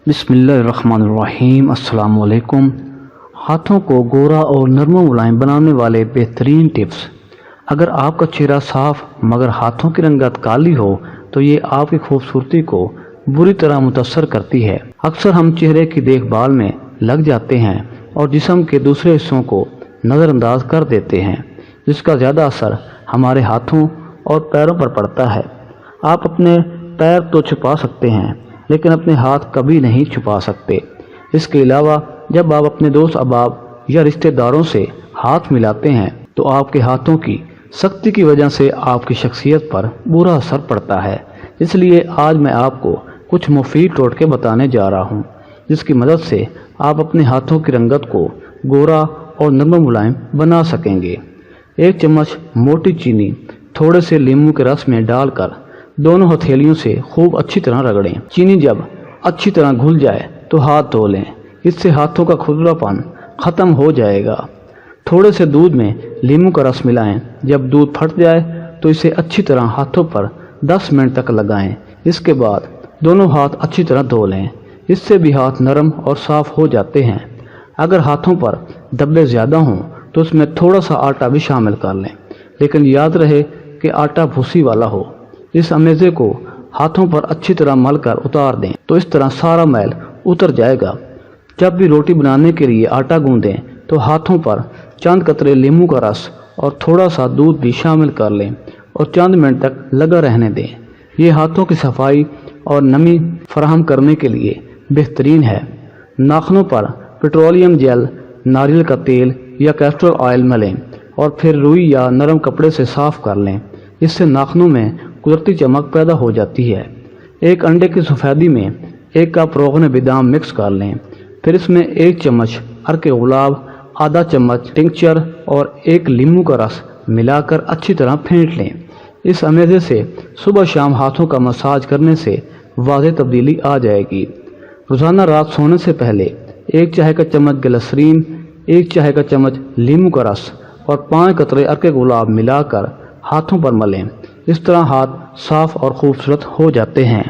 बिस्मिल्लाहिर्रहमानिर्रहीम। अस्सलाम वालेकुम। हाथों को गोरा और नरम मुलायम बनाने वाले बेहतरीन टिप्स। अगर आपका चेहरा साफ मगर हाथों की रंगत काली हो तो ये आपकी खूबसूरती को बुरी तरह मुतासर करती है। अक्सर हम चेहरे की देखभाल में लग जाते हैं और जिस्म के दूसरे हिस्सों को नज़रअंदाज कर देते हैं, जिसका ज़्यादा असर हमारे हाथों और पैरों पर पड़ता है। आप अपने पैर तो छुपा सकते हैं लेकिन अपने हाथ कभी नहीं छुपा सकते। इसके अलावा जब आप अपने दोस्त अहबाब या रिश्तेदारों से हाथ मिलाते हैं तो आपके हाथों की सख्ती की वजह से आपकी शख्सियत पर बुरा असर पड़ता है। इसलिए आज मैं आपको कुछ मुफीद टोटके बताने जा रहा हूँ जिसकी मदद से आप अपने हाथों की रंगत को गोरा और नरम मुलायम बना सकेंगे। 1 चम्मच मोटी चीनी थोड़े से नींबू के रस में डालकर दोनों हथेलियों से खूब अच्छी तरह रगड़ें। चीनी जब अच्छी तरह घुल जाए तो हाथ धो लें, इससे हाथों का खुरदरापन ख़त्म हो जाएगा। थोड़े से दूध में नींबू का रस मिलाएं। जब दूध फट जाए तो इसे अच्छी तरह हाथों पर 10 मिनट तक लगाएं। इसके बाद दोनों हाथ अच्छी तरह धो लें, इससे भी हाथ नरम और साफ़ हो जाते हैं। अगर हाथों पर धब्बे ज़्यादा हों तो उसमें थोड़ा सा आटा भी शामिल कर लें, लेकिन याद रहे कि आटा भूसी वाला हो। इस अमेज़े को हाथों पर अच्छी तरह मल कर उतार दें तो इस तरह सारा मैल उतर जाएगा। जब भी रोटी बनाने के लिए आटा गूंदें तो हाथों पर चंद कतरे नींबू का रस और थोड़ा सा दूध भी शामिल कर लें और चंद मिनट तक लगा रहने दें। ये हाथों की सफाई और नमी फराहम करने के लिए बेहतरीन है। नाखूनों पर पेट्रोलियम जेल, नारियल का तेल या कैस्टर ऑयल मलें और फिर रुई या नरम कपड़े से साफ़ कर लें। इससे नाखूनों में कुदरती चमक पैदा हो जाती है। 1 अंडे की सफ़ेदी में 1 कप रोगन बादाम मिक्स कर लें, फिर इसमें 1 चम्मच अर्क गुलाब, आधा चम्मच टिंक्चर और 1 नींबू का रस मिलाकर अच्छी तरह फेंट लें। इस अमेज़े से सुबह शाम हाथों का मसाज करने से वाज़ेह तब्दीली आ जाएगी। रोज़ाना रात सोने से पहले 1 चाय का चम्मच ग्लिसरीन, 1 चाय का चम्मच नींबू का रस और 5 कतरे अर्क गुलाब मिलाकर हाथों पर मलें। इस तरह हाथ साफ और खूबसूरत हो जाते हैं।